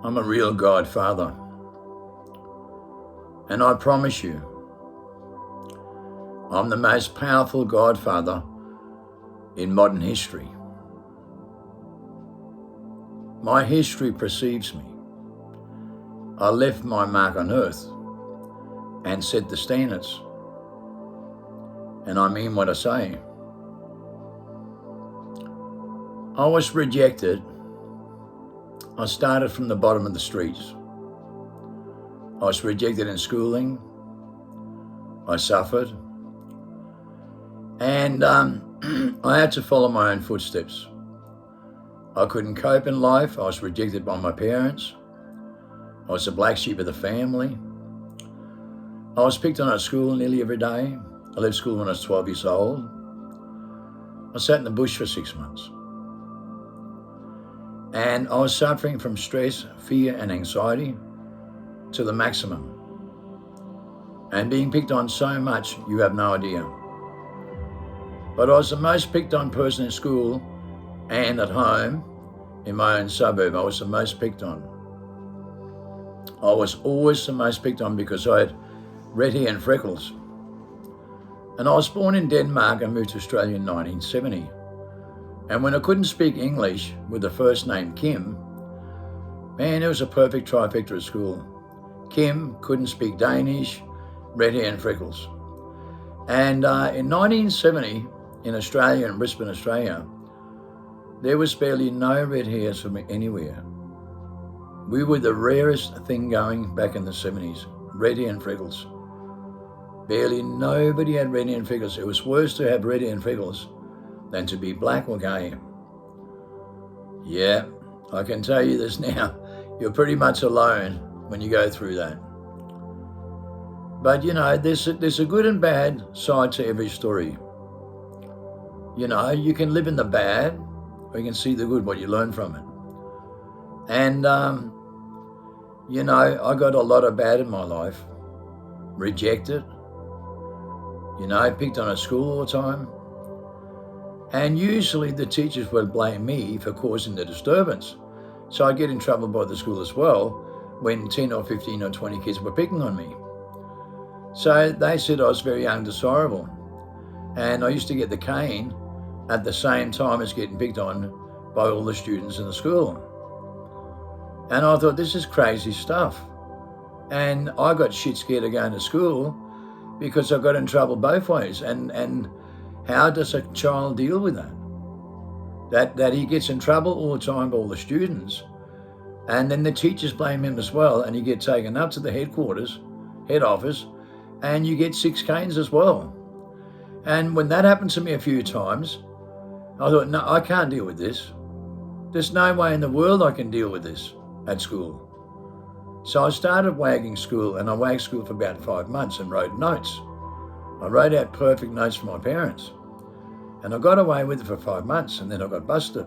I'm a real godfather. And I promise you, I'm the most powerful godfather in modern history. My history precedes me. I left my mark on earth and set the standards. And I mean what I say. I was rejected. I started from the bottom of the streets. I was rejected in schooling. I suffered. And I had to follow my own footsteps. I couldn't cope in life. I was rejected by my parents. I was the black sheep of the family. I was picked on at school nearly every day. I left school when I was 12 years old. I sat in the bush for 6 months. And I was suffering from stress, fear, and anxiety to the maximum. And being picked on so much, you have no idea. But I was the most picked on person in school and at home in my own suburb. I was the most picked on. I was always the most picked on because I had red hair and freckles. And I was born in Denmark and moved to Australia in 1970. And when I couldn't speak English with the first name Kim, man, it was a perfect trifecta at school. Kim couldn't speak Danish, red hair and freckles. And in 1970, in Australia, in Brisbane, Australia, there was barely no red hairs from anywhere. We were the rarest thing going back in the 70s, red hair and freckles. Barely nobody had red hair and freckles. It was worse to have red hair and freckles than to be black or gay. Yeah, I can tell you this now. You're pretty much alone when you go through that. But you know, there's a good and bad side to every story. You know, you can live in the bad, or you can see the good, what you learn from it. And, you know, I got a lot of bad in my life. Rejected. You know, picked on at school all the time. And usually the teachers would blame me for causing the disturbance. So I'd get in trouble by the school as well when 10 or 15 or 20 kids were picking on me. So they said I was very undesirable. And I used to get the cane at the same time as getting picked on by all the students in the school. And I thought, this is crazy stuff. And I got shit scared of going to school because I got in trouble both ways. And how does a child deal with that? That he gets in trouble all the time by all the students, and then the teachers blame him as well, and you get taken up to the head office, and you get 6 canes as well. And when that happened to me a few times, I thought, no, I can't deal with this. There's no way in the world I can deal with this at school. So I started wagging school, and I wagged school for about 5 months and wrote notes. I wrote out perfect notes for my parents. And I got away with it for 5 months, and then I got busted.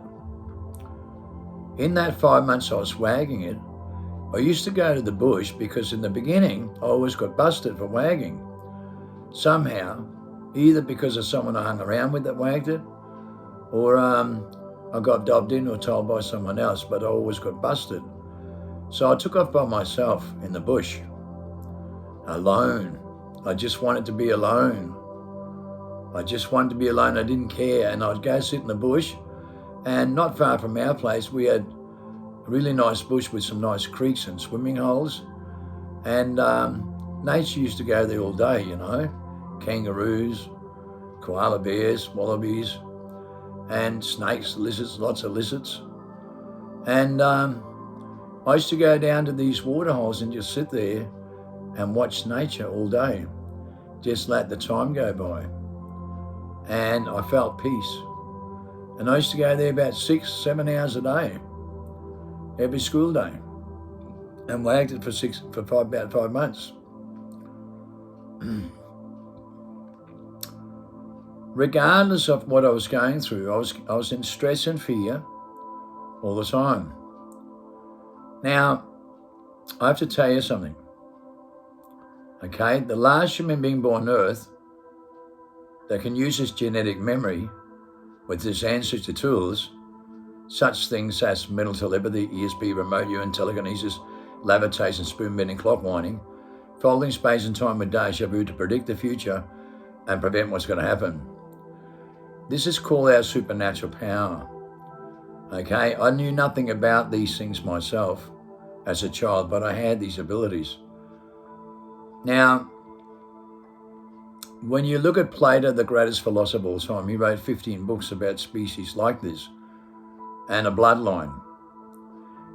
In that 5 months I was wagging it, I used to go to the bush because in the beginning I always got busted for wagging. Somehow, either because of someone I hung around with that wagged it, or I got dobbed in or told by someone else, but I always got busted. So I took off by myself in the bush, alone. I just wanted to be alone. I just wanted to be alone. I didn't care. And I'd go sit in the bush, and not far from our place, we had a really nice bush with some nice creeks and swimming holes. And nature used to go there all day, you know, kangaroos, koala bears, wallabies, and snakes, lizards, lots of lizards. And I used to go down to these water holes and just sit there and watch nature all day. Just let the time go by. And I felt peace. And I used to go there about 6-7 hours a day, every school day, and wagged it for about 5 months. Regardless of what I was going through, I was in stress and fear all the time. Now, I have to tell you something. Okay, the last human being born on Earth that can use his genetic memory with his ancestor tools such things as mental telepathy, ESP, remote urine telekinesis, levitation, spoon bending, clock winding, folding space and time with deja vu to predict the future and prevent what's going to happen. This is called our supernatural power. Okay, I knew nothing about these things myself as a child, but I had these abilities. Now, when you look at Plato, the greatest philosopher of all time, he wrote 15 books about species like this and a bloodline.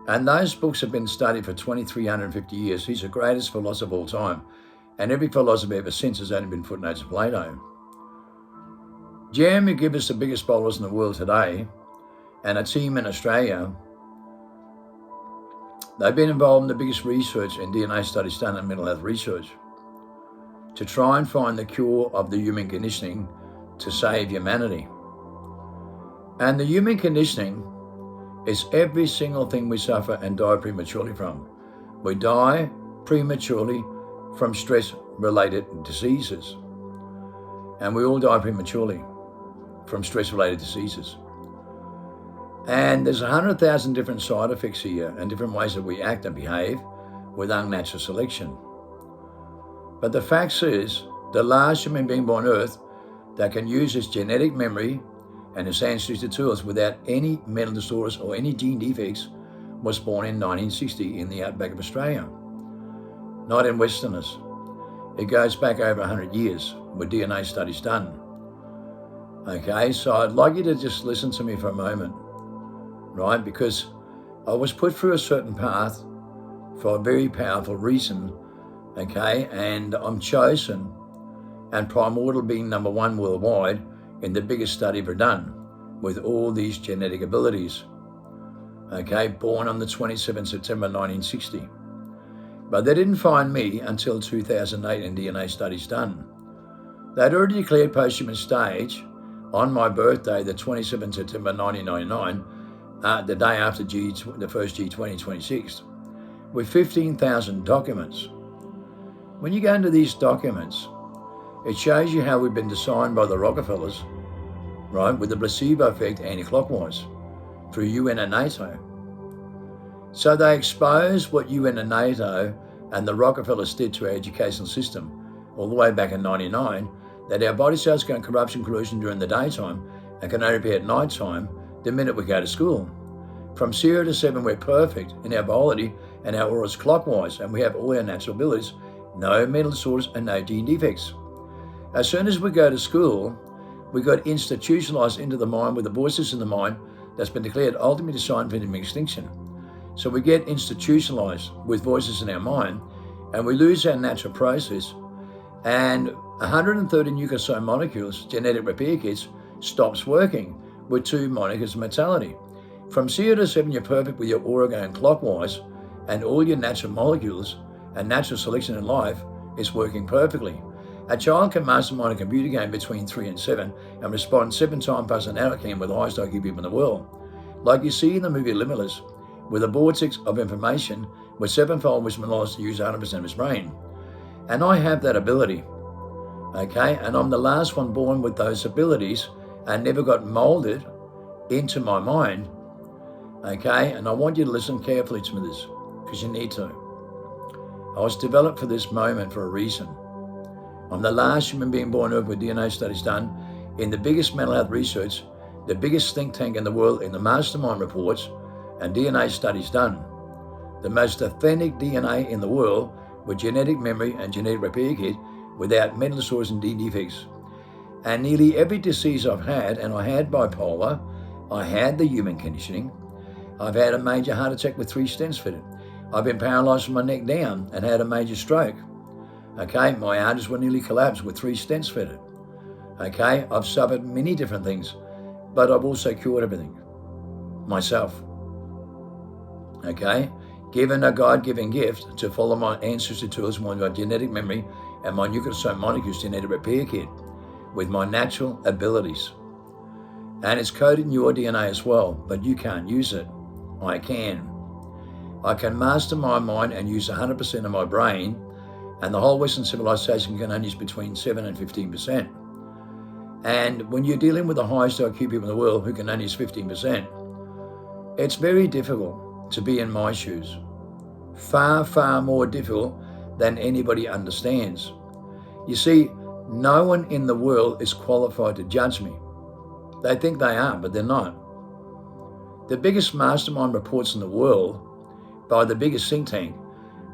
And those books have been studied for 2,350 years. He's the greatest philosopher of all time. And every philosopher ever since has only been footnotes of Plato. Jeremy Gibbs, the biggest bowlers in the world today, and a team in Australia, they've been involved in the biggest research in DNA studies done in mental health research to try and find the cure of the human conditioning to save humanity. And the human conditioning is every single thing we suffer and die prematurely from. We die prematurely from stress-related diseases. And we all die prematurely from stress-related diseases. And there's 100,000 different side effects here and different ways that we act and behave with unnatural selection. But the fact is, the last human being born on Earth that can use his genetic memory and his ancestry tools without any mental disorders or any gene defects was born in 1960 in the outback of Australia, not in Westerners. It goes back over 100 years with DNA studies done. Okay, so I'd like you to just listen to me for a moment, right? Because I was put through a certain path for a very powerful reason, okay? And I'm chosen, and primordial being number one worldwide in the biggest study ever done with all these genetic abilities, okay? Born on the 27th September 1960. But they didn't find me until 2008 in DNA studies done. They'd already declared posthumous stage on my birthday, the 27th September 1999, the day after the first G20 26, with 15,000 documents. When you go into these documents, it shows you how we've been designed by the Rockefellers, right, with the placebo effect anti-clockwise through UN and NATO. So they exposed what UN and NATO and the Rockefellers did to our educational system all the way back in 99, that our body cells go in corruption collusion during the daytime and can only appear at night time the minute we go to school. From 0 to 7, we're perfect in our biology and our auras clockwise, and we have all our natural abilities, no mental disorders and no gene defects. As soon as we go to school, we got institutionalized into the mind with the voices in the mind that's been declared ultimately designed for human extinction. So we get institutionalized with voices in our mind, and we lose our natural process, and 130 nucleosome molecules, genetic repair kits, stops working with 2 molecules of mortality. From 0 to 7, you're perfect with your aura going clockwise, and all your natural molecules and natural selection in life is working perfectly. A child can mastermind a computer game between 3 and 7 and respond 7 times plus an hour can with the highest IQ people in the world. Like you see in the movie Limitless, with a vortex of information with 7-fold wisdom and knowledge to use 100% of his brain. And I have that ability, okay? And I'm the last one born with those abilities and never got molded into my mind, okay? And I want you to listen carefully to this, because you need to. I was developed for this moment for a reason. I'm the last human being born on Earth with DNA studies done in the biggest mental health research, the biggest think tank in the world in the mastermind reports and DNA studies done. The most authentic DNA in the world with genetic memory and genetic repair kit without mental disorders and gene defects. And nearly every disease I've had, and I had bipolar, I had the human conditioning, I've had a major heart attack with 3 stents fitted. I've been paralyzed from my neck down and had a major stroke. Okay, my arteries were nearly collapsed with 3 stents fitted. Okay, I've suffered many different things, but I've also cured everything myself. Okay, given a God-given gift to follow my ancestry tools, my genetic memory, and my nucleosome molecules genetic repair kit with my natural abilities. And it's coded in your DNA as well, but you can't use it. I can. I can master my mind and use 100% of my brain, and the whole Western civilization can only use between 7 and 15%. And when you're dealing with the highest IQ people in the world who can only use 15%, It's very difficult to be in my shoes. Far, far more difficult than anybody understands. You see, no one in the world is qualified to judge me. They think they are, but they're not. The biggest mastermind reports in the world, by the biggest think tank,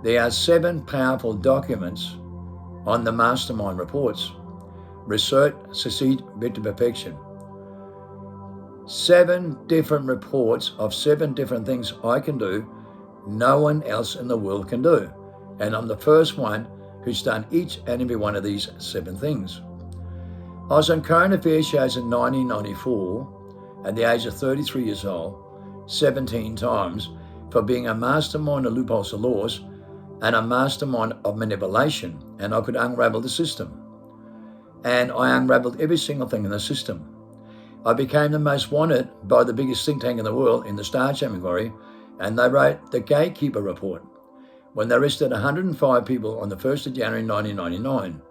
there are 7 powerful documents on the mastermind reports. Research, succeed, victor, perfection. 7 different reports of 7 different things I can do no one else in the world can do. And I'm the first one who's done each and every one of these 7 things. I was on current affairs shows in 1994 at the age of 33 years old, 17 times, for being a mastermind of loopholes of laws and a mastermind of manipulation, and I could unravel the system. And I unraveled every single thing in the system. I became the most wanted by the biggest think tank in the world in the Star Chamber inquiry, and they wrote the Gatekeeper Report when they arrested 105 people on the 1st of January 1999.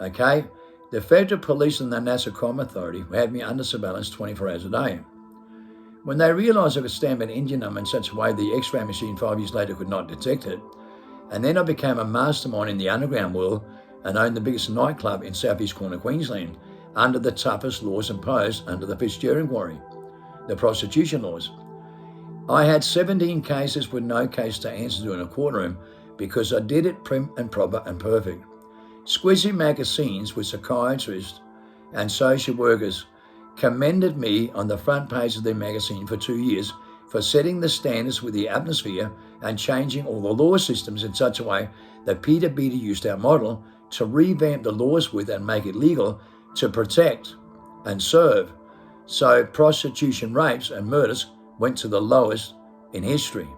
Okay, the Federal Police and the National Crime Authority had me under surveillance 24 hours a day. When they realised I could stamp an engine number in such a way the X-ray machine 5 years later could not detect it, and then I became a mastermind in the underground world and owned the biggest nightclub in southeast corner Queensland under the toughest laws imposed under the Fitzgerald inquiry, the prostitution laws. I had 17 cases with no case to answer to in a courtroom because I did it prim and proper and perfect. Squizzy magazines with psychiatrists and social workers commended me on the front page of their magazine for 2 years for setting the standards with the atmosphere and changing all the law systems in such a way that Peter Beattie used our model to revamp the laws with and make it legal to protect and serve. So prostitution, rapes and murders went to the lowest in history.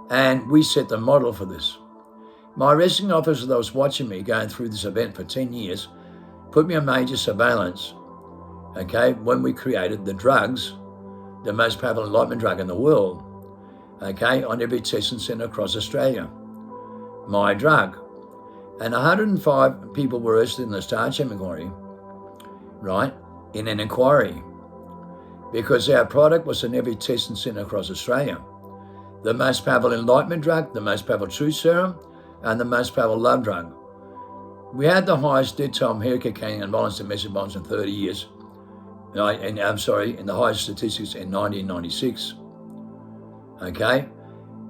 And we set the model for this. My arresting officer that was watching me going through this event for 10 years put me on major surveillance, okay, when we created the drugs, the most powerful enlightenment drug in the world, okay, on every testing centre across Australia. My drug. And 105 people were arrested in the Star Chamber inquiry, right, in an inquiry, because our product was in every testing centre across Australia. The most powerful enlightenment drug, the most powerful truth serum, and the most powerful love drug. We had the highest dead time hair cocaine and violence domestic violence in 30 years. In the highest statistics in 1996. Okay?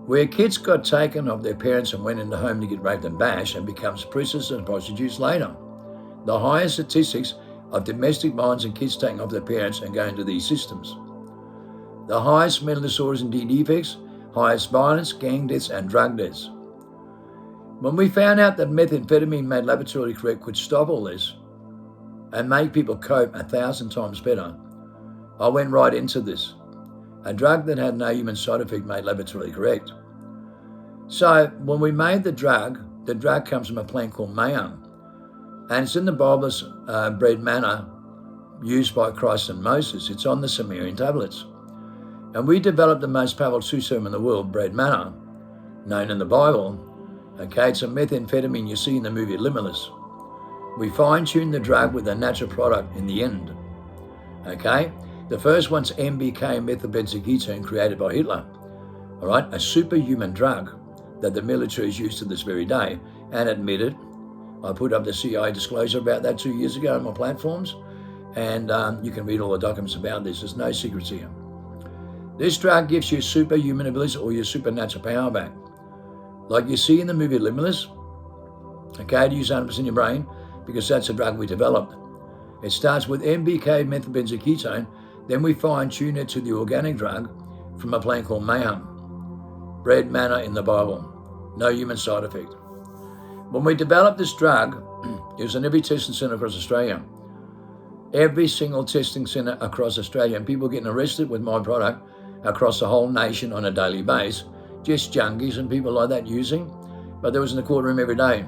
Where kids got taken off their parents and went into home to get raped and bashed and becomes prisoners and prostitutes later. The highest statistics of domestic violence and kids taking off their parents and going to these systems. The highest mental disorders and defects, highest violence, gang deaths and drug deaths. When we found out that methamphetamine made laboratory correct could stop all this and make people cope 1,000 times better, I went right into this. A drug that had no human side effect made laboratory correct. So when we made the drug comes from a plant called mayam, and it's in the Bible as bread manna used by Christ and Moses. It's on the Sumerian tablets. And we developed the most powerful truth serum in the world, bread manna, known in the Bible. Okay, it's a methamphetamine you see in the movie Limitless. We fine-tuned the drug with a natural product in the end. Okay? The first one's MBK, methylbenzodiazepine, created by Hitler. All right? A superhuman drug that the military has used to this very day and admitted. I put up the CIA disclosure about that 2 years ago on my platforms, and you can read all the documents about this. There's no secrets here. This drug gives you superhuman abilities or your supernatural power back. Like you see in the movie Limitless, okay, to use 100% your brain, because that's a drug we developed. It starts with MBK, methylbenzodiazepine, then we fine-tune it to the organic drug from a plant called mayam. Bread manna in the Bible, no human side effect. When we developed this drug, it was in every testing centre across Australia. Every single testing centre across Australia, and people getting arrested with my product across the whole nation on a daily basis. Just junkies and people like that using, but there was in the courtroom every day.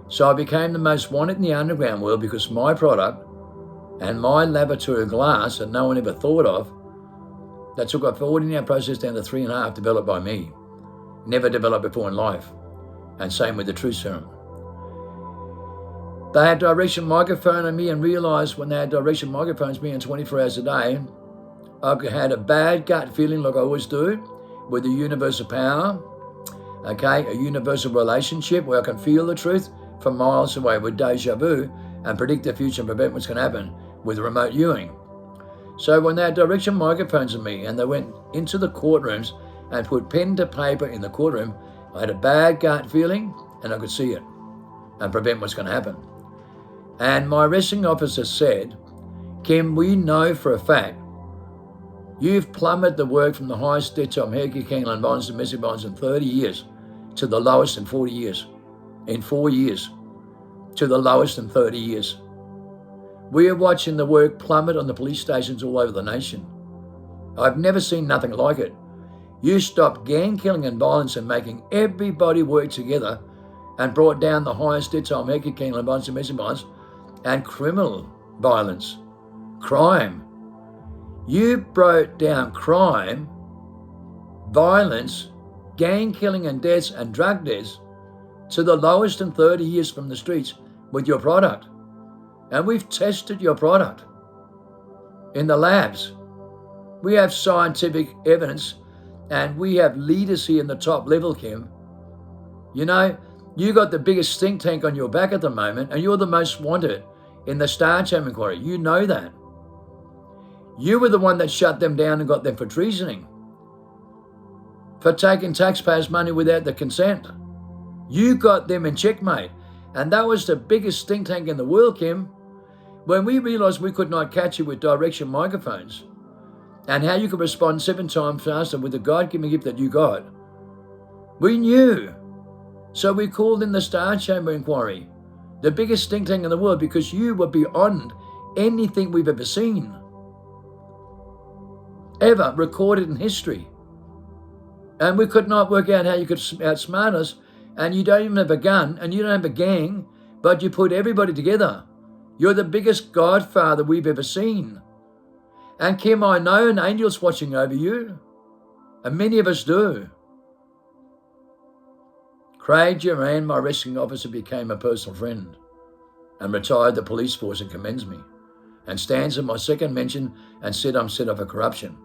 So I became the most wanted in the underground world because my product and my laboratory glass that no one ever thought of, that took a 14-hour process down to 3.5 developed by me. Never developed before in life. And same with the truth serum. They had direction microphone on me and realised when they had direction microphones me on 24 hours a day, I had a bad gut feeling like I always do with the universal power, okay, a universal relationship where I can feel the truth from miles away with deja vu and predict the future and prevent what's going to happen with remote viewing. So when they had direction microphones on me and they went into the courtrooms and put pen to paper in the courtroom, I had a bad gut feeling and I could see it and prevent what's going to happen. And my arresting officer said, Kim, we know for a fact you've plummeted the work from the highest debt on Heritage Kingland bonds, domestic bonds in 30 years to the lowest in 40 years. In 4 years, to the lowest in 30 years. We are watching the work plummet on the police stations all over the nation. I've never seen nothing like it. You stopped gang killing and violence and making everybody work together and brought down the highest debt on Heritage Kingland bonds, domestic bonds, and criminal violence, crime. You brought down crime, violence, gang killing and deaths and drug deaths to the lowest in 30 years from the streets with your product. And we've tested your product in the labs. We have scientific evidence and we have leaders here in the top level, Kim. You know, you got the biggest think tank on your back at the moment and you're the most wanted in the Star Chamber inquiry. You know that. You were the one that shut them down and got them for treasoning, for taking taxpayers' money without the consent. You got them in checkmate. And that was the biggest think tank in the world, Kim. When we realised we could not catch you with direction microphones and how you could respond 7 times faster with the God-given gift that you got, we knew. So we called in the Star Chamber inquiry, the biggest think tank in the world, because you were beyond anything we've ever seen, ever recorded in history. And we could not work out how you could outsmart us. And you don't even have a gun and you don't have a gang, but you put everybody together. You're the biggest godfather we've ever seen. And Kim, I know an angel's watching over you, and many of us do. Craig Duran, my arresting officer, became a personal friend and retired the police force and commends me and stands in my second mention and said I'm set up for corruption.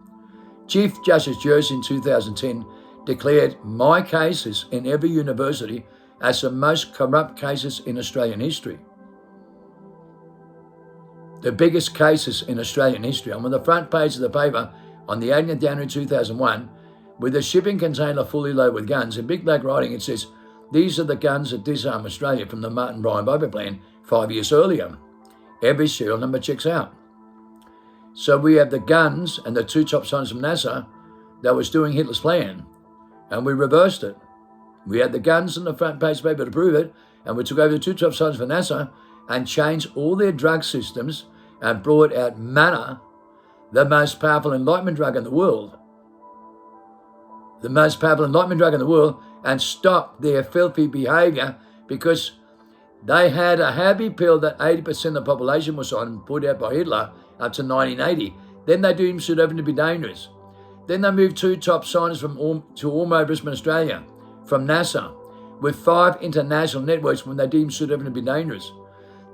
Chief Justice Jersey in 2010 declared my cases in every university as the most corrupt cases in Australian history. The biggest cases in Australian history. I'm on the front page of the paper on the 18th of January 2001 with a shipping container fully loaded with guns. In big black writing it says, these are the guns that disarm Australia from the Martin Bryan Bobbitt plan 5 years earlier. Every serial number checks out. So we have the guns and the 2 top scientists from NASA that was doing Hitler's plan. And we reversed it. We had the guns on the front page paper to prove it, and we took over the 2 top scientists for NASA and changed all their drug systems and brought out Manna, the most powerful enlightenment drug in the world. The most powerful enlightenment drug in the world, and stopped their filthy behaviour because they had a happy pill that 80% of the population was on, put out by Hitler up to 1980. Then they deemed pseudoephedrine to be dangerous. Then they moved 2 top scientists to Ormo, Brisbane, Australia, from NASA, with 5 international networks when they deemed pseudoephedrine to be dangerous.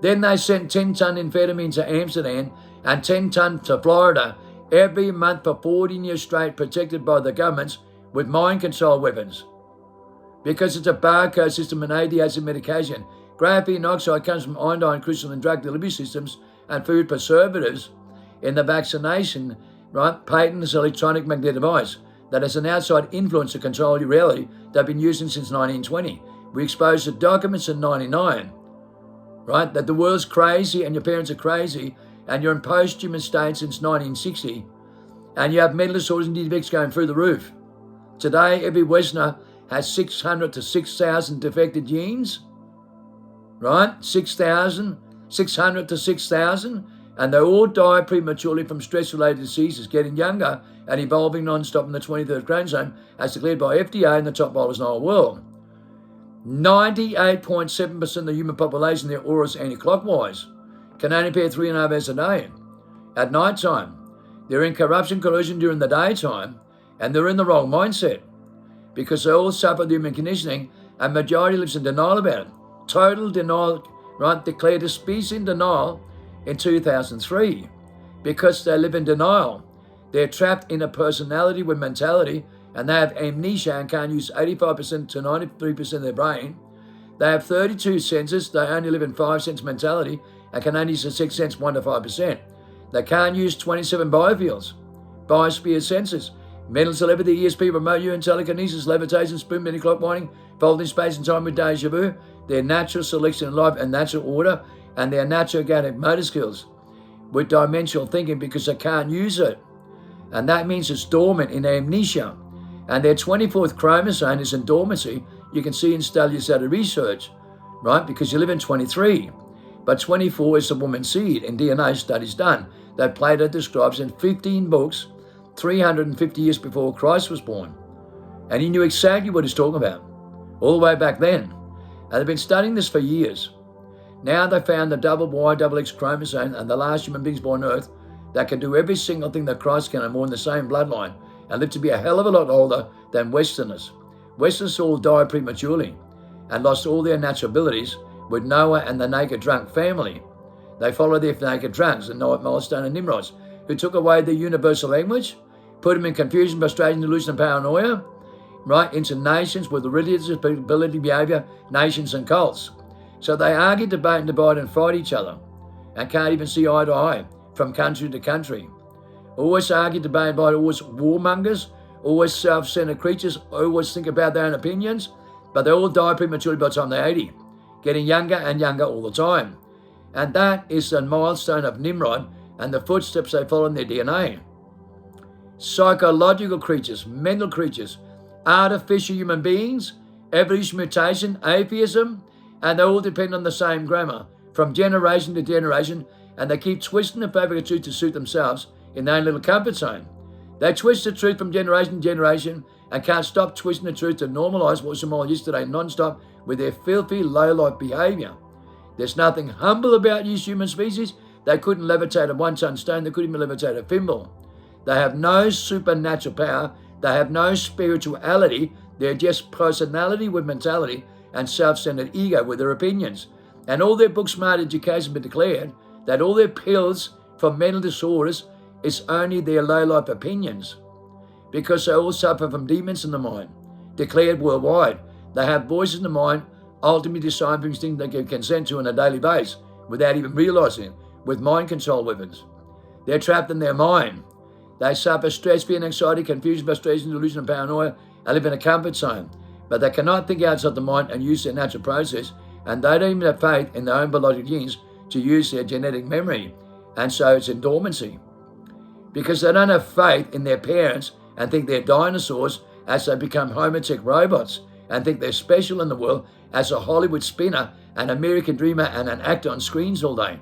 Then they sent 10-ton amphetamine to Amsterdam and 10-ton to Florida every month for 14 years straight, protected by the governments with mind control weapons. Because it's a barcode system and ADHD medication. Graphene oxide comes from iodine, crystal and drug delivery systems and food preservatives in the vaccination, right? Patent is an electronic magnetic device that has an outside influence to control your reality that have been using since 1920. We exposed the documents in 99, right? That the world's crazy and your parents are crazy and you're in post-human state since 1960 and you have mental disorders and defects going through the roof. Today, every Westerner has 600 to 6,000 defected genes, right? 600 to 6,000. And they all die prematurely from stress-related diseases, getting younger and evolving non-stop in the 23rd chromosome, as declared by FDA and the top bowlers in the whole world. 98.7% of the human population, their auras anti-clockwise, can only pair 3.5 hours a day. At night time, they're in corruption, collusion during the daytime, and they're in the wrong mindset because they all suffer the human conditioning, and majority lives in denial about it. Total denial, right? Declared a species in denial in 2003 because they live in denial. They're trapped in a personality with mentality, and they have amnesia and can't use 85% to 93% of their brain. They have 32 senses. They only live in 5 sense mentality and can only use the 6 sense 1 to 5%. They can't use 27 biofields, biosphere senses. Mental telepathy, ESP, remote viewing, telekinesis, levitation, spoon bending, clock winding, folding space and time with deja vu. Their natural selection in life and natural order, and their natural organic motor skills with dimensional thinking, because they can't use it. And that means it's dormant in amnesia. And their 24th chromosome is in dormancy. You can see in studies out of research, right? Because you live in 23. But 24 is the woman's seed in DNA studies done that Plato describes in 15 books, 350 years before Christ was born. And he knew exactly what he's talking about, all the way back then. And they've been studying this for years. Now they found the double Y, double X chromosome and the last human beings born on Earth that can do every single thing that Christ can and more in the same bloodline and live to be a hell of a lot older than Westerners. Westerners all died prematurely and lost all their natural abilities with Noah and the naked drunk family. They followed their naked drunks, the Noah, Milestone and Nimrods, who took away their universal language, put them in confusion, frustration, delusion and paranoia, right, into nations with religious ability, behavior, nations and cults. So they argue, debate and divide and fight each other and can't even see eye to eye from country to country. Always argue, debate and divide, always warmongers, always self-centered creatures, always think about their own opinions, but they all die prematurely by the time they're 80, getting younger and younger all the time. And that is the milestone of Nimrod and the footsteps they follow in their DNA. Psychological creatures, mental creatures, artificial human beings, evolution, mutation, atheism, and they all depend on the same grammar from generation to generation, and they keep twisting the fabric of truth to suit themselves in their own little comfort zone. They twist the truth from generation to generation and can't stop twisting the truth to normalize what was immoral yesterday non-stop with their filthy, low-life behavior. There's nothing humble about you human species. They couldn't levitate a 1-ton stone. They couldn't even levitate a thimble. They have no supernatural power. They have no spirituality. They're just personality with mentality and self-centered ego with their opinions. And all their book smart education been declared that all their pills for mental disorders is only their low-life opinions, because they all suffer from demons in the mind, declared worldwide. They have voices in the mind, ultimately deciphering things they give consent to on a daily basis without even realizing it, with mind control weapons. They're trapped in their mind. They suffer stress, fear, anxiety, confusion, frustration, delusion, and paranoia, and live in a comfort zone. But they cannot think outside the mind and use their natural process, and they don't even have faith in their own biological genes to use their genetic memory, and so it's in dormancy. Because they don't have faith in their parents and think they're dinosaurs as they become homotech robots and think they're special in the world as a Hollywood spinner, an American dreamer, and an actor on screens all day.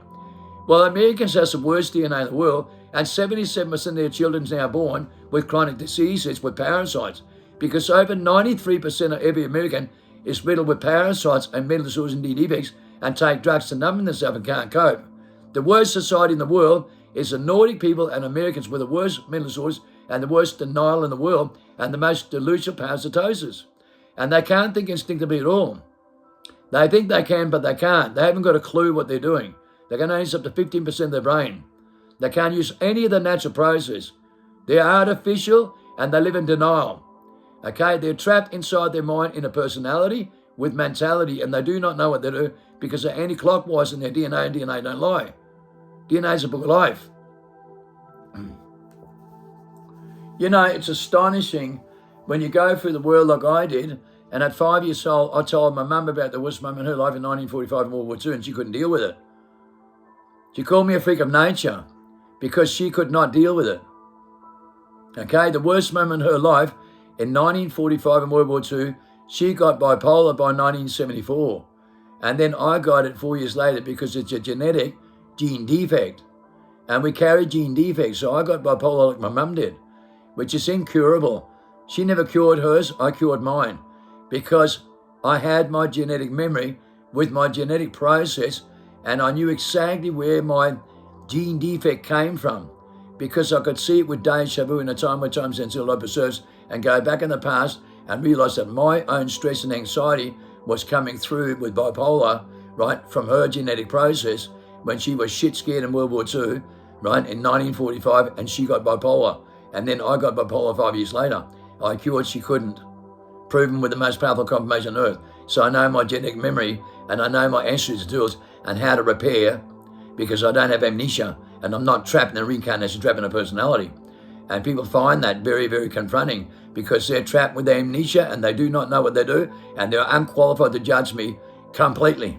Well, Americans have the worst DNA in the world, and 77% of their children are now born with chronic diseases, with parasites, because over 93% of every American is riddled with parasites and mental disorders and defects and take drugs to numb themselves and can't cope. The worst society in the world is the Nordic people and Americans with the worst mental disorders and the worst denial in the world and the most delusional parasitosis. And they can't think instinctively at all. They think they can, but they can't. They haven't got a clue what they're doing. They can only use up to 15% of their brain. They can't use any of the natural process. They're artificial and they live in denial. Okay, they're trapped inside their mind in a personality with mentality, and they do not know what they do because they're anti-clockwise in their DNA, and DNA don't lie. DNA is a book of life. You know, it's astonishing when you go through the world like I did, and at 5 years old, I told my mum about the worst moment in her life in 1945 in World War II, and she couldn't deal with it. She called me a freak of nature because she could not deal with it. Okay, the worst moment in her life in 1945 in World War II, she got bipolar by 1974. And then I got it 4 years later because it's a genetic gene defect. And we carry gene defects, so I got bipolar like my mum did, which is incurable. She never cured hers, I cured mine, because I had my genetic memory with my genetic process, and I knew exactly where my gene defect came from, because I could see it with deja vu in a time where time sensitive life preserves, and go back in the past and realize that my own stress and anxiety was coming through with bipolar, right, from her genetic process when she was shit scared in World War II, right, in 1945, and she got bipolar. And then I got bipolar 5 years later. I cured, she couldn't. Proven with the most powerful confirmation on earth. So I know my genetic memory and I know my ancestors' tools and how to repair, because I don't have amnesia and I'm not trapped in a reincarnation, trapped in a personality. And people find that very, very confronting because they're trapped with amnesia and they do not know what they do and they're unqualified to judge me completely.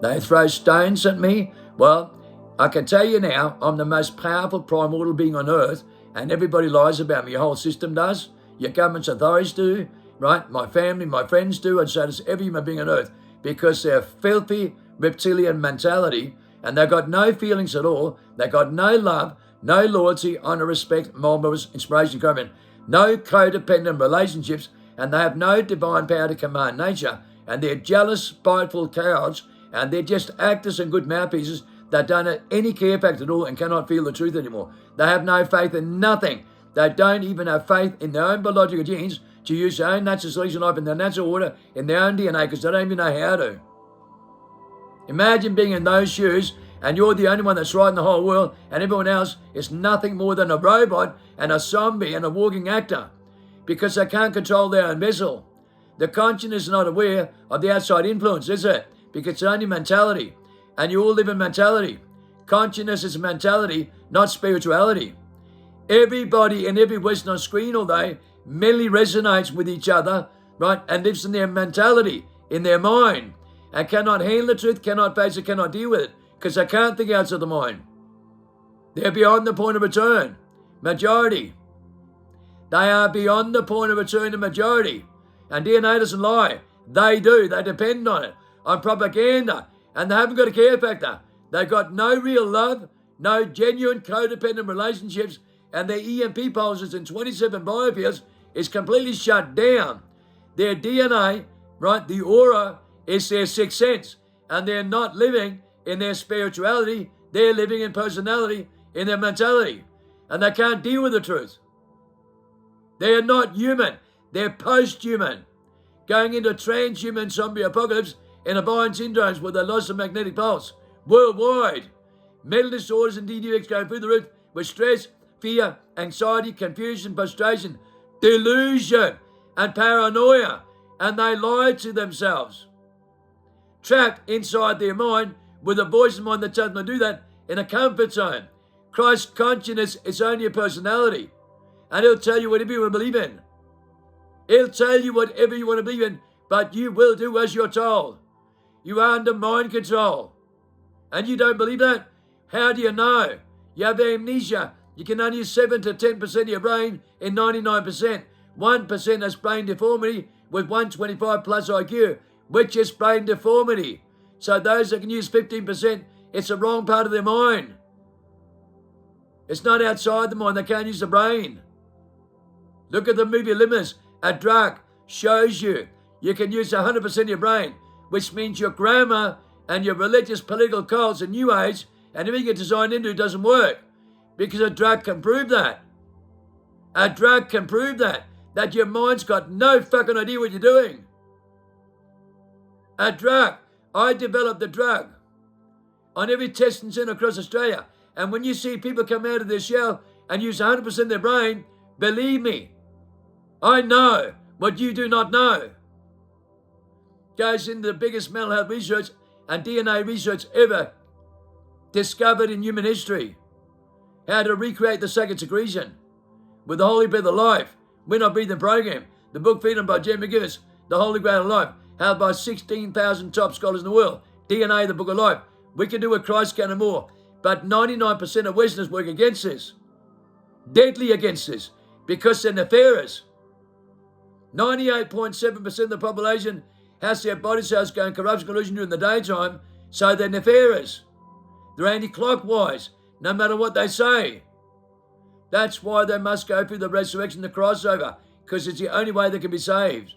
They throw stones at me. Well, I can tell you now, I'm the most powerful primordial being on earth, and everybody lies about me. Your whole system does. Your government's authorities do, right? My family, my friends do, and so does every human being on earth, because they're filthy reptilian mentality, and they've got no feelings at all. They've got no love, no loyalty, honor, respect, moral inspiration, commitment, no codependent relationships, and they have no divine power to command nature, and they're jealous, spiteful cowards, and they're just actors and good mouthpieces that don't have any care factor at all and cannot feel the truth anymore. They have no faith in nothing. They don't even have faith in their own biological genes to use their own natural selection life in their natural order, in their own DNA, because they don't even know how to. Imagine being in those shoes and you're the only one that's right in the whole world and everyone else is nothing more than a robot and a zombie and a walking actor, because they can't control their own vessel. The consciousness is not aware of the outside influence, is it? Because it's only mentality. And you all live in mentality. Consciousness is mentality, not spirituality. Everybody in every Western on screen all day mentally resonates with each other, right? And lives in their mentality, in their mind. And cannot handle the truth, cannot face it, cannot deal with it. Because they can't think outside the mind. They're beyond the point of return. Majority. They are beyond the point of return to majority. And DNA doesn't lie. They do. They depend on it. On propaganda. And they haven't got a care factor. They've got no real love, no genuine codependent relationships, and their EMP pulses in 27 biofields is completely shut down. Their DNA, right, the aura is their sixth sense, and they're not living in their spirituality. They're living in personality, in their mentality, and they can't deal with the truth. They are not human. They're post-human, going into transhuman zombie apocalypse in Abine syndromes where they lost the magnetic pulse worldwide. Mental disorders and DDX going through the roof with stress, fear, anxiety, confusion, frustration, delusion, and paranoia. And they lie to themselves. Trapped inside their mind with a voice in mind that tells them to do that in a comfort zone. Christ's consciousness is only a personality. And he'll tell you whatever you want to believe in. He'll tell you whatever you want to believe in, but you will do as you're told. You are under mind control. And you don't believe that? How do you know? You have amnesia. You can only use 7 to 10% of your brain in 99%. 1% has brain deformity with 125 plus IQ, which is brain deformity. So those that can use 15%, it's the wrong part of their mind. It's not outside the mind. They can't use the brain. Look at the movie Limitless. A drug shows you can use 100% of your brain, which means your grammar and your religious political cults and New Age and everything you're designed into doesn't work, because a drug can prove that. A drug can prove that your mind's got no fucking idea what you're doing. A drug. I developed the drug on every testing centre across Australia. And when you see people come out of their shell and use 100% of their brain, believe me, I know what you do not know. Goes into the biggest mental health research and DNA research ever discovered in human history. How to recreate the second secretion with the Holy Breath of Life. We're Not Breathing program. The book Freedom by Jen McGinnis. The Holy Grail of Life. Held by 16,000 top scholars in the world. DNA, the Book of Life. We can do what Christ can and more. But 99% of Westerners work against this. Deadly against this. Because they're nefarious. 98.7% of the population has their body cells going corruption collusion during the daytime, so they're nefarious. They're anti-clockwise, no matter what they say. That's why they must go through the resurrection, the crossover, because it's the only way they can be saved.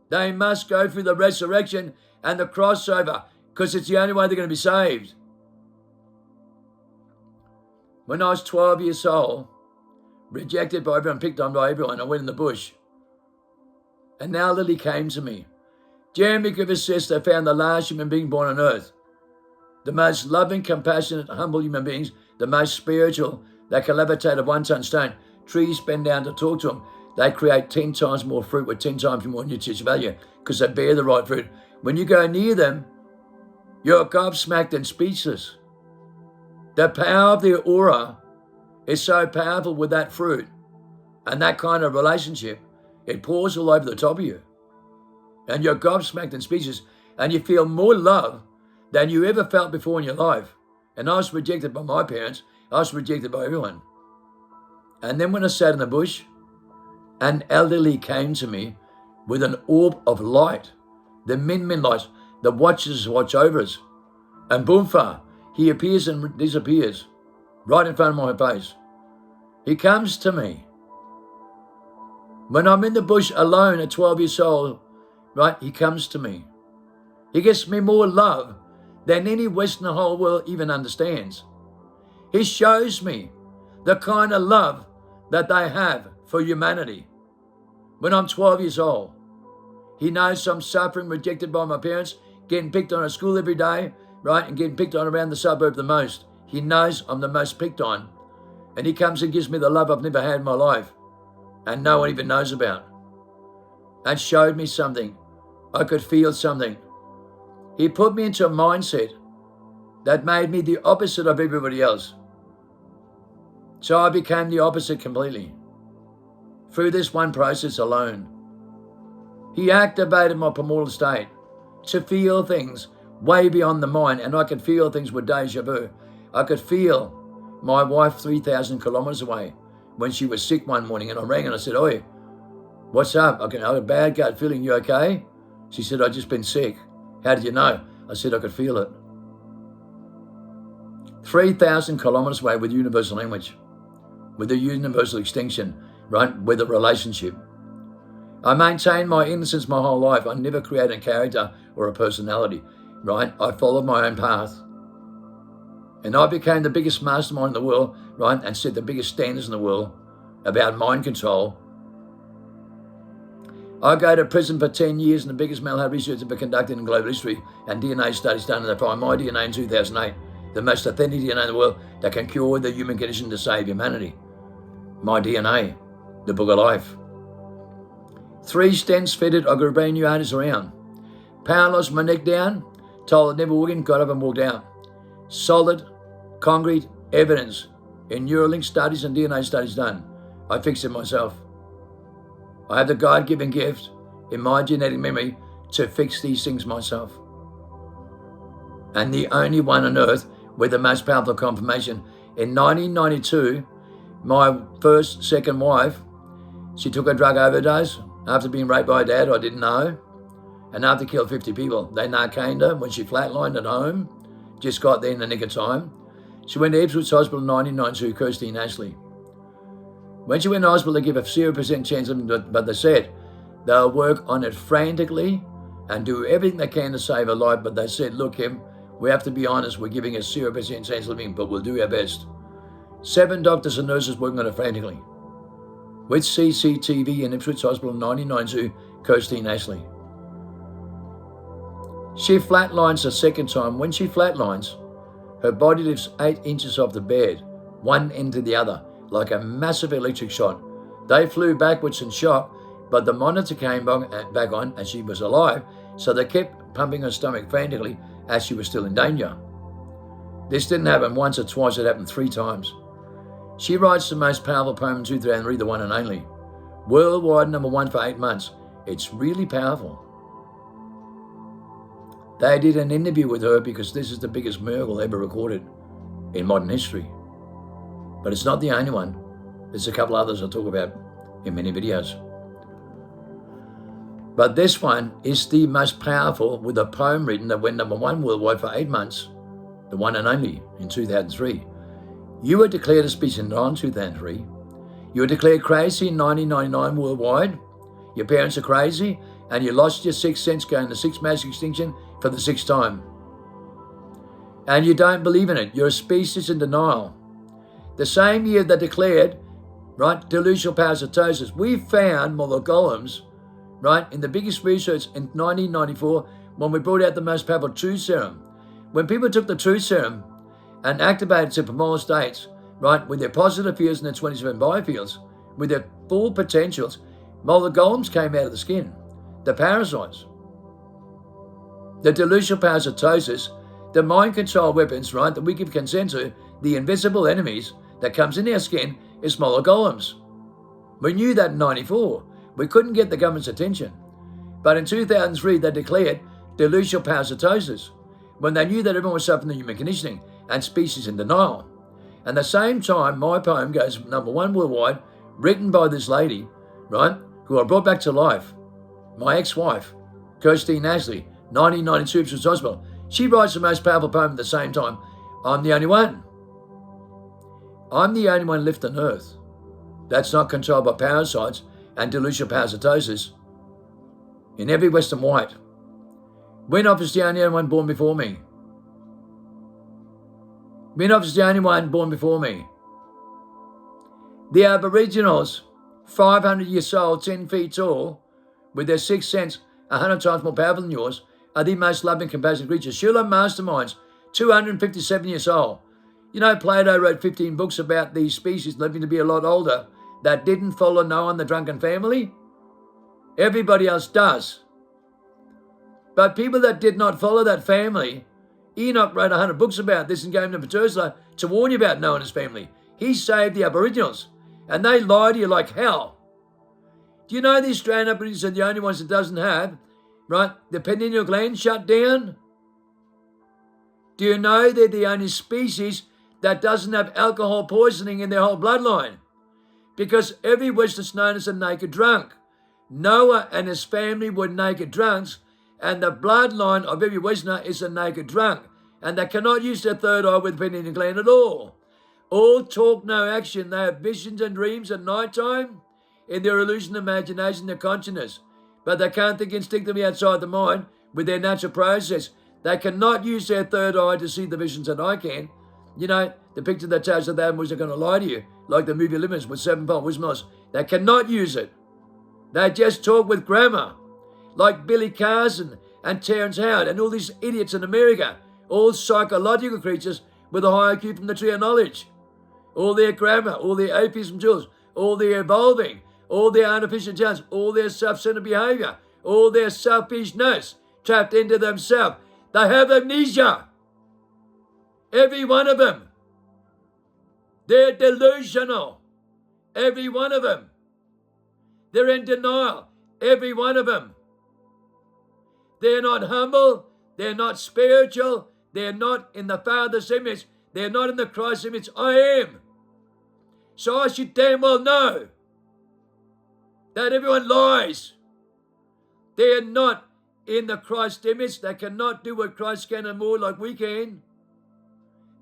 They must go through the resurrection and the crossover, because it's the only way they're going to be saved. When I was 12 years old, rejected by everyone, picked on by everyone, I went in the bush. And now Lily came to me. Jeremy Griffiths says they found the last human being born on earth. The most loving, compassionate, humble human beings, the most spiritual, that can levitate a one-ton stone. trees bend down to talk to them, they create 10 times more fruit with 10 times more nutritional value because they bear the right fruit. When you go near them, you're gobsmacked and speechless. The power of the aura is so powerful with that fruit and that kind of relationship. It pours all over the top of you. And you're gobsmacked and speechless. And you feel more love than you ever felt before in your life. And I was rejected by my parents. I was rejected by everyone. And then when I sat in the bush, an elderly came to me with an orb of light. The Min lights, the watchers watch over us. And boomfa, he appears and disappears right in front of my face. He comes to me. When I'm in the bush alone at 12 years old, right, he comes to me. He gives me more love than any Western whole world even understands. He shows me the kind of love that they have for humanity. When I'm 12 years old, he knows I'm suffering, rejected by my parents, getting picked on at school every day, right, and getting picked on around the suburb the most. He knows I'm the most picked on, and he comes and gives me the love I've never had in my life, and no one even knows about, and showed me something. I could feel something. He put me into a mindset that made me the opposite of everybody else. So I became the opposite completely. Through this one process alone, he activated my primordial state to feel things way beyond the mind, and I could feel things with deja vu. I could feel my wife 3,000 kilometers away when she was sick one morning, and I rang and I said, "Oi, what's up? I had a bad gut feeling. You okay?" She said, "I've just been sick." "How did you know?" I said, "I could feel it." 3,000 kilometers away with universal language, with the universal extinction, right, with a relationship. I maintained my innocence my whole life. I never created a character or a personality, right? I followed my own path. And I became the biggest mastermind in the world, right, and set the biggest standards in the world about mind control. I go to prison for 10 years, and the biggest mental health research ever conducted in global history and DNA studies done, and they find my DNA in 2008, the most authentic DNA in the world that can cure the human condition to save humanity. My DNA, the book of life. 3 stents fitted, I got a brand new artist around. Paralyzed my neck down, told I never walk in, got up and walked out. Solid, concrete evidence in Neuralink studies and DNA studies done. I fixed it myself. I have the God-given gift in my genetic memory to fix these things myself. And the only one on earth with the most powerful confirmation. In 1992, my second wife, she took a drug overdose after being raped by her dad. I didn't know. And after killed 50 people. They narcaned her when she flatlined at home. Just got there in the nick of time. She went to Ipswich Hospital in 1992, Kirsty Ashley. When she went to hospital, they give a 0% chance, but they said they'll work on it frantically and do everything they can to save her life. But they said, "Look, Kim, we have to be honest. We're giving a 0% chance of living, but we'll do our best." 7 doctors and nurses working on it frantically. With CCTV in Ipswich Hospital in 1992, Kirsty Ashley. She flatlines the second time. When she flatlines, her body lifts 8 inches off the bed, one end to the other, like a massive electric shot. They flew backwards in shock, but the monitor came back on and she was alive, so they kept pumping her stomach frantically as she was still in danger. This didn't happen once or twice, it happened 3 times. She writes the most powerful poem in 2003, the one and only. Worldwide #1 for 8 months. It's really powerful. They did an interview with her because this is the biggest miracle ever recorded in modern history. But it's not the only one. There's a couple others I'll talk about in many videos. But this one is the most powerful, with a poem written that went #1 worldwide for 8 months, the one and only, in 2003. You were declared a species in 2003. You were declared crazy in 1999 worldwide. Your parents are crazy, and you lost your 6th sense going to 6 mass extinction for the 6th time. And you don't believe in it. You're a species in denial. The same year they declared, right, delusional parasitosis, we found more golems, right, in the biggest research in 1994 when we brought out the most powerful truth serum. When people took the truth serum and activated to primordial states, right, with their positive fields and their 27 biofields, with their full potentials, while the golems came out of the skin, the parasites, the delusional parasitosis, the mind control weapons, right, that we give consent to, the invisible enemies that comes in our skin is smaller golems. We knew that in 94. We couldn't get the government's attention. But in 2003, they declared delusional parasitosis when they knew that everyone was suffering the human conditioning and species in denial. And at the same time, my poem goes #1 worldwide, written by this lady, right, who I brought back to life, my ex-wife, Kirstine Ashley, 1992, Ipswich Hospital. She writes the most powerful poem at the same time. I'm the only one. I'm the only one left on earth that's not controlled by parasites and delusional parasitosis. In every Western white, Winoff is the only one born before me. Winoff is the only one born before me. The Aboriginals, 500 years old, 10 feet tall, with their sixth sense 100 times more powerful than yours, are the most loving, compassionate creatures. Shula masterminds, 257 years old. You know, Plato wrote 15 books about these species living to be a lot older that didn't follow Noah and the drunken family. Everybody else does. But people that did not follow that family, Enoch wrote 100 books about this and gave them to Methuselah to warn you about Noah and his family. He saved the Aboriginals, and they lie to you like hell. Do you know the Australian Aboriginals are the only ones that doesn't have, right, the pineal gland shut down? Do you know they're the only species that doesn't have alcohol poisoning in their whole bloodline? Because every Western's known as a naked drunk. Noah and his family were naked drunks, and the bloodline of every Westerner is a naked drunk, and they cannot use their third eye with pineal gland at all. All talk, no action. They have visions and dreams at night time in their illusion, imagination, their consciousness, but they can't think instinctively outside the mind with their natural process. They cannot use their third eye to see the visions that I can. You know, the picture that tells that the animals are going to lie to you, like the movie Limits with seven-fold wisdom. They cannot use it. They just talk with grammar, like Billy Carson and Terrence Howard and all these idiots in America, all psychological creatures with a high IQ from the tree of knowledge. All their grammar, all their atheism tools, all their evolving, all their artificial intelligence, all their self-centered behavior, all their selfishness trapped into themselves. They have amnesia. Every one of them. They're delusional. Every one of them. They're in denial. Every one of them. They're not humble. They're not spiritual. They're not in the Father's image. They're not in the Christ's image. I am. So I should damn well know that everyone lies. They're not in the Christ image. They cannot do what Christ can and more like we can.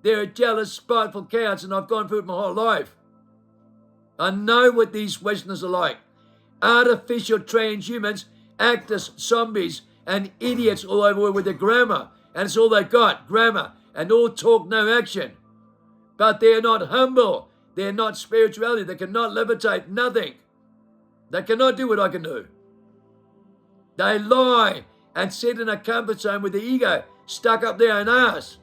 They're jealous, spiteful cowards, and I've gone through it my whole life. I know what these Westerners are like. Artificial transhumans, actors, zombies, and idiots all over with their grammar. And it's all they got, grammar, and all talk, no action. But they're not humble. They're not spirituality. They cannot levitate, nothing. They cannot do what I can do. They lie and sit in a comfort zone with the ego stuck up their own ass,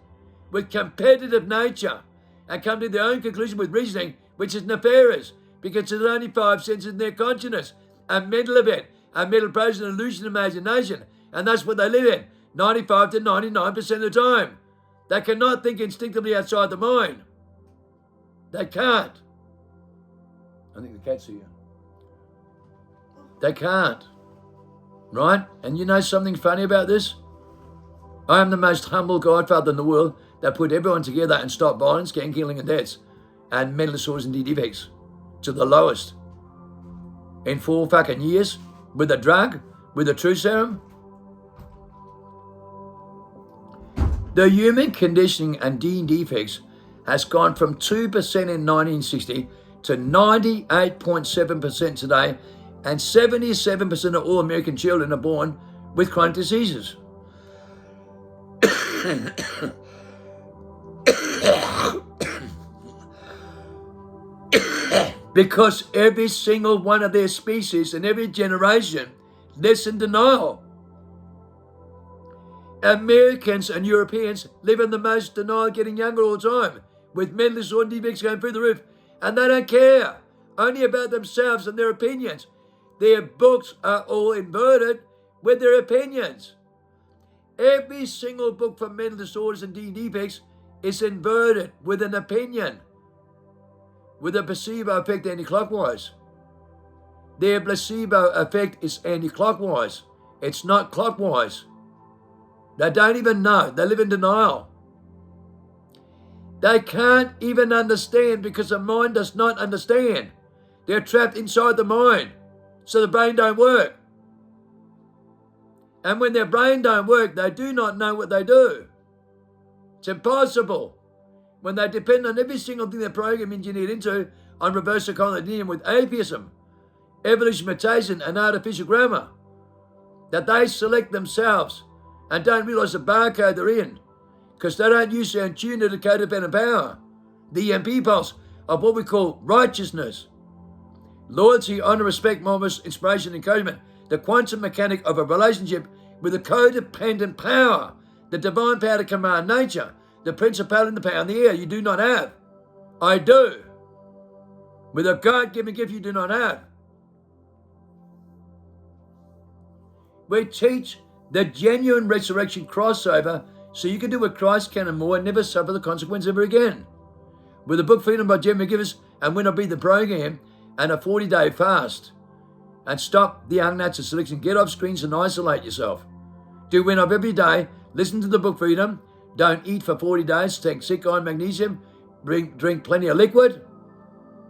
with competitive nature, and come to their own conclusion with reasoning, which is nefarious, because there's only 5 senses in their consciousness, a mental event, a mental process, an illusion, imagination, and that's what they live in, 95 to 99% of the time. They cannot think instinctively outside the mind. They can't. I think the cat's here. They can't. Right? And you know something funny about this? I am the most humble godfather in the world that put everyone together and stopped violence, gang killing and deaths, and mental disorders and defects to the lowest. In 4 fucking years, with a drug, with a truth serum. The human conditioning and gene defects has gone from 2% in 1960 to 98.7% today, and 77% of all American children are born with chronic diseases. Because every single one of their species in every generation lives in denial. Americans and Europeans live in the most denial, getting younger all the time, with mental disorder defects going through the roof, and they don't care. only about themselves and their opinions. Their books are all inverted with their opinions. Every single book for mental disorders and defects is inverted with an opinion, with a placebo effect anti-clockwise. Their placebo effect is anti-clockwise. It's not clockwise. They don't even know. They live in denial. They can't even understand because the mind does not understand. They're trapped inside the mind, so the brain don't work. And when their brain don't work, they do not know what they do. It's impossible. When they depend on every single thing they're program engineered into, on reverse psychology with atheism, evolution, mutation, and artificial grammar, that they select themselves and don't realize the barcode they're in because they don't use and tune to the codependent power, the EMP pulse of what we call righteousness, loyalty, honor, respect, moments, inspiration, encouragement, the quantum mechanic of a relationship with the codependent power, the divine power to command nature, the principality and the power in the air you do not have. I do. With a God-given gift you do not have. We teach the genuine resurrection crossover so you can do what Christ can and more and never suffer the consequence ever again. With the book Freedom by Jim McGivers and When I Be the Program and a 40-day fast. And stop the unnatural selection. Get off screens and isolate yourself. Do When Up every day. Listen to the book Freedom. Don't eat for 40 days. Take sick iron, magnesium. Drink plenty of liquid.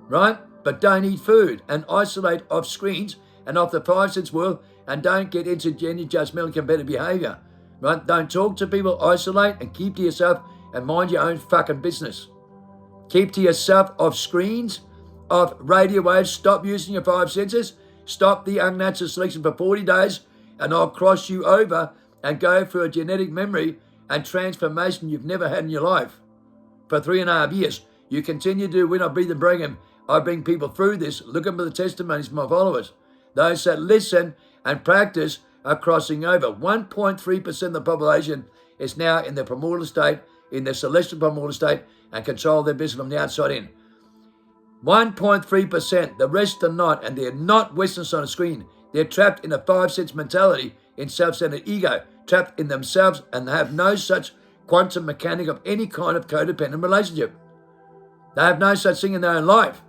Right? But don't eat food. And isolate off screens and off the 5 sense world. And don't get into any judgmental and competitive behavior. Right? Don't talk to people. Isolate and keep to yourself and mind your own fucking business. Keep to yourself off screens, off radio waves. Stop using your 5 senses. Stop the unnatural selection for 40 days and I'll cross you over and go through a genetic memory and transformation you've never had in your life. For 3.5 years, you continue to do When I Breathe and Bring Him. I bring people through this. Look at the testimonies of my followers. Those that listen and practice are crossing over. 1.3% of the population is now in their primordial state, in their celestial primordial state, and control their business from the outside in. 1.3%, the rest are not, and they're not Westerners on a screen. They're trapped in a 5 sense mentality, in self-centered ego, trapped in themselves, and they have no such quantum mechanic of any kind of codependent relationship. They have no such thing in their own life.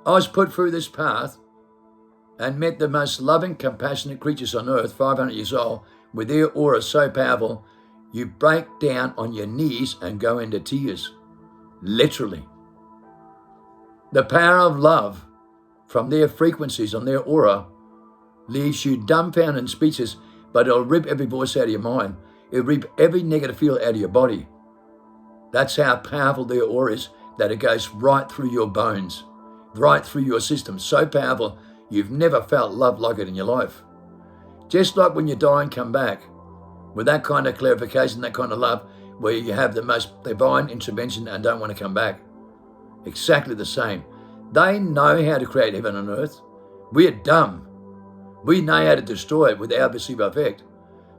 I was put through this path and met the most loving, compassionate creatures on earth, 500 years old, with their aura so powerful, you break down on your knees and go into tears. Literally. The power of love from their frequencies on their aura leaves you dumbfounded and speechless, but it'll rip every voice out of your mind. It'll rip every negative feel out of your body. That's how powerful their aura is, that it goes right through your bones, right through your system. So powerful, you've never felt love like it in your life. Just like when you die and come back, with that kind of clarification, that kind of love, where you have the most divine intervention and don't want to come back. Exactly the same. They know how to create heaven on earth. We're dumb. We know how to destroy it without placebo effect.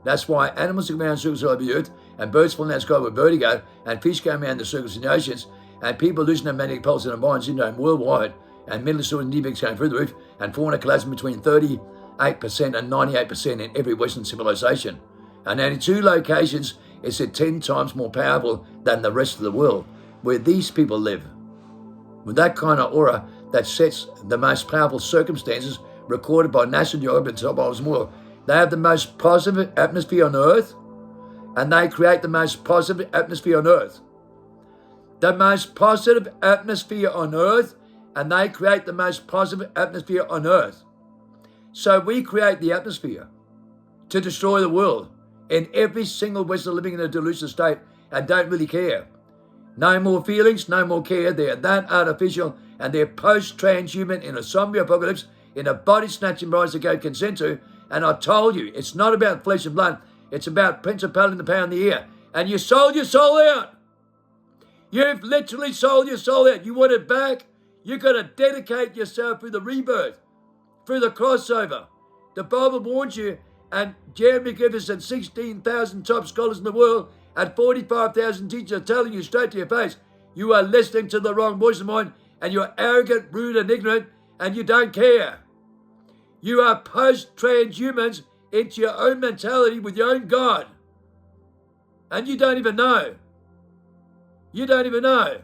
That's why animals go around circles over the earth, and birds fall down the sky with vertigo, and fish go around the circles in the oceans, and people losing their magnetic pulse in their mind syndrome worldwide, and mental disorders and defects going through the roof, and fauna collapsing between 38% and 98% in every Western civilization. And only 2 locations is it 10 times more powerful than the rest of the world, where these people live. With that kind of aura that sets the most powerful circumstances recorded by National Geographic and top of world. They have the most positive atmosphere on earth, and they create the most positive atmosphere on earth. The most positive atmosphere on earth, and they create the most positive atmosphere on earth. So we create the atmosphere to destroy the world. And every single Western living in a delusional state and don't really care. No more feelings, no more care. They're that artificial and they're post-transhuman in a zombie apocalypse, in a body-snatching rise that go consent to. And I told you, it's not about flesh and blood. It's about principality and the power in the air. And you sold your soul out. You've literally sold your soul out. You want it back? You've got to dedicate yourself through the rebirth, through the crossover. The Bible warns you, and Jeremy Griffiths and 16,000 top scholars in the world and 45,000 teachers are telling you straight to your face, you are listening to the wrong voice of mine, and you're arrogant, rude, and ignorant, and you don't care. You are post-transhumans into your own mentality with your own God. And you don't even know. You don't even know.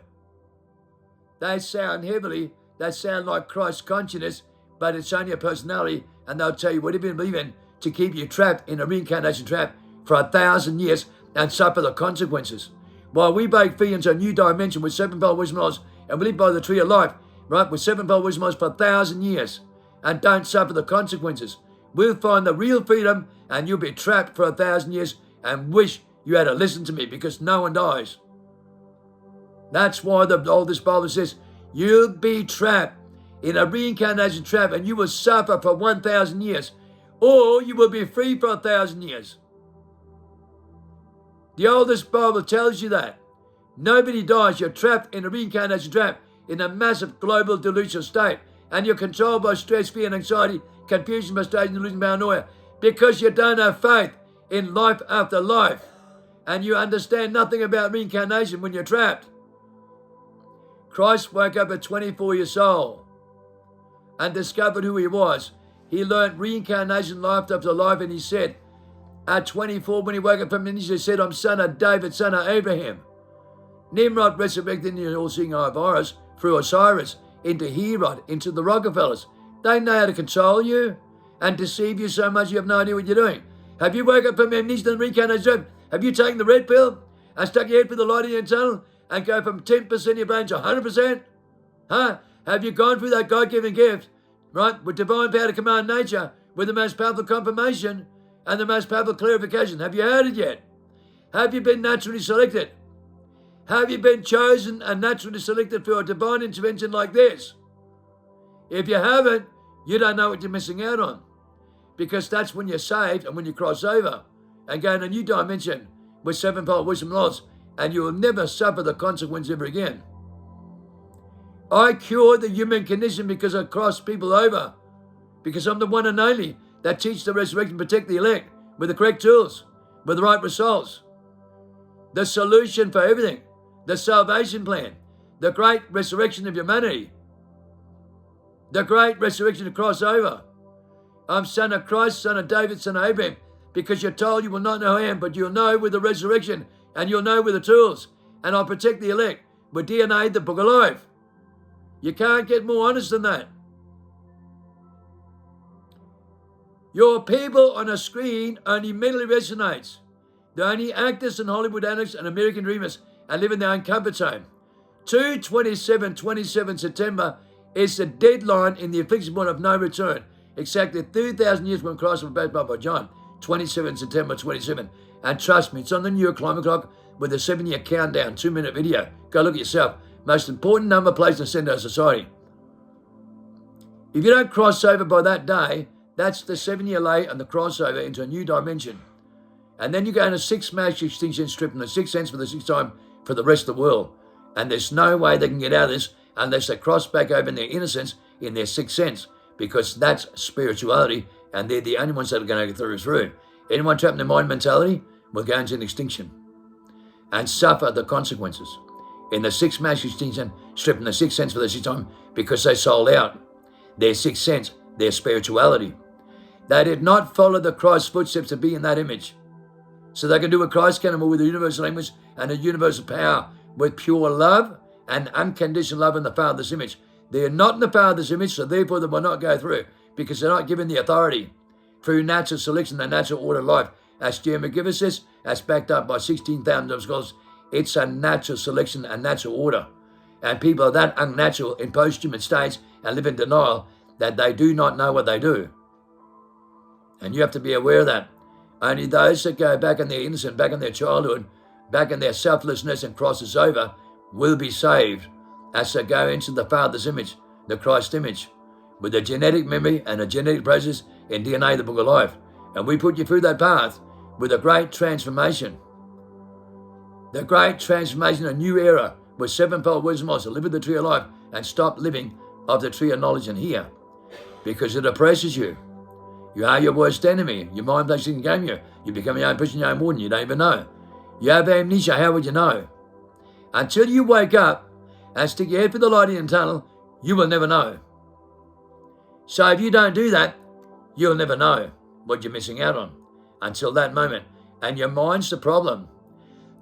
They sound heavily, they sound like Christ consciousness, but it's only a personality, and they'll tell you whatever you believe in to keep you trapped in a reincarnation trap for 1,000 years and suffer the consequences. While we break free into a new dimension with sevenfold wisdom knowledge, and we live by the tree of life, right, with sevenfold wisdom knowledge for 1,000 years, and don't suffer the consequences, we'll find the real freedom, and you'll be trapped for 1,000 years and wish you had to listen to me, because no one dies. That's why the oldest Bible says, you'll be trapped in a reincarnation trap, and you will suffer for 1,000 years, or you will be free for 1,000 years. The oldest Bible tells you that. Nobody dies. You're trapped in a reincarnation trap in a massive global delusional state, and you're controlled by stress, fear, and anxiety, confusion, frustration, delusion, paranoia, because you don't have faith in life after life, and you understand nothing about reincarnation when you're trapped. Christ woke up at 24 years old and discovered who he was. He learned reincarnation, life after life, and he said, at 24, when he woke up from Indonesia, he said, I'm son of David, son of Abraham. Nimrod resurrected in the all-seeing eye of Horus through Osiris into Herod, into the Rockefellers. They know how to control you and deceive you so much you have no idea what you're doing. Have you woke up from amnesia and reincarnation? Have you taken the red pill and stuck your head through the light of your tunnel and go from 10% of your brain to 100%? Huh? Have you gone through that God-given gift, right, with divine power to command nature, with the most powerful confirmation and the most powerful clarification? Have you heard it yet? Have you been naturally selected? Have you been chosen and naturally selected for a divine intervention like this? If you haven't, you don't know what you're missing out on, because that's when you're saved and when you cross over and go in a new dimension with sevenfold wisdom knowledge, and you will never suffer the consequence ever again. I cure the human condition because I cross people over, because I'm the one and only that teach the resurrection, protect the elect with the correct tools, with the right results. The solution for everything, the salvation plan, the great resurrection of humanity, the great resurrection to cross over. I'm son of Christ, son of David, son of Abraham, because you're told you will not know who I am, but you'll know with the resurrection, and you'll know with the tools, and I'll protect the elect with DNA, the book of life. You can't get more honest than that. Your people on a screen only mentally resonates. They're only actors and Hollywood addicts and American dreamers and live in their own comfort zone. 27 September is the deadline in the affliction point of no return. Exactly 3,000 years when Christ was baptized by John. 27 September 27. And trust me, it's on the New York Climate Clock with a 7-year countdown, 2-minute video. Go look at yourself. Most important number placed in center of society. If you don't cross over by that day, that's the 7-year lay and the crossover into a new dimension. And then you go in a 6 mass extinction strip in the 6th sense for the 6th time for the rest of the world. And there's no way they can get out of this unless they cross back over in their innocence in their 6th sense, because that's spirituality, and they're the only ones that are going to go through. Anyone trapped in their mind mentality will go into an extinction and suffer the consequences in the 6 mass extinction strip in the 6th sense for the 6th time, because they sold out their 6th sense, their spirituality. They did not follow the Christ's footsteps to be in that image. So they can do what Christ can, with the universal language and the universal power, with pure love and unconditional love in the Father's image. They are not in the Father's image, so therefore they will not go through, because they're not given the authority through natural selection, the natural order of life. As Jeremy McGivers says, as backed up by 16,000 scholars, it's a natural selection and natural order. And people are that unnatural in post-human states and live in denial that they do not know what they do. And you have to be aware of that. Only those that go back in their innocence, back in their childhood, back in their selflessness and crosses over will be saved as they go into the Father's image, the Christ image, with a genetic memory and a genetic process in DNA, the book of life. And we put you through that path with a great transformation. The great transformation, a new era with sevenfold wisdom to live with the tree of life and stop living of the tree of knowledge in here, because it oppresses you. You are your worst enemy. Your mind plays in game you. You become your own person, your own warden. You don't even know. You have amnesia, how would you know? Until you wake up and stick your head through the light in the tunnel, you will never know. So if you don't do that, you'll never know what you're missing out on until that moment. And your mind's the problem.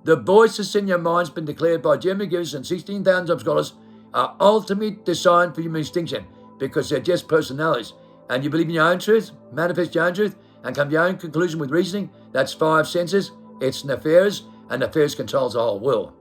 The voices in your mind's been declared by Jeremy Gibbs and 16,000 scholars are ultimately designed for human extinction because they're just personalities. And you believe in your own truth, manifest your own truth, and come to your own conclusion with reasoning. That's 5 senses. It's nefarious, and nefarious controls the whole world.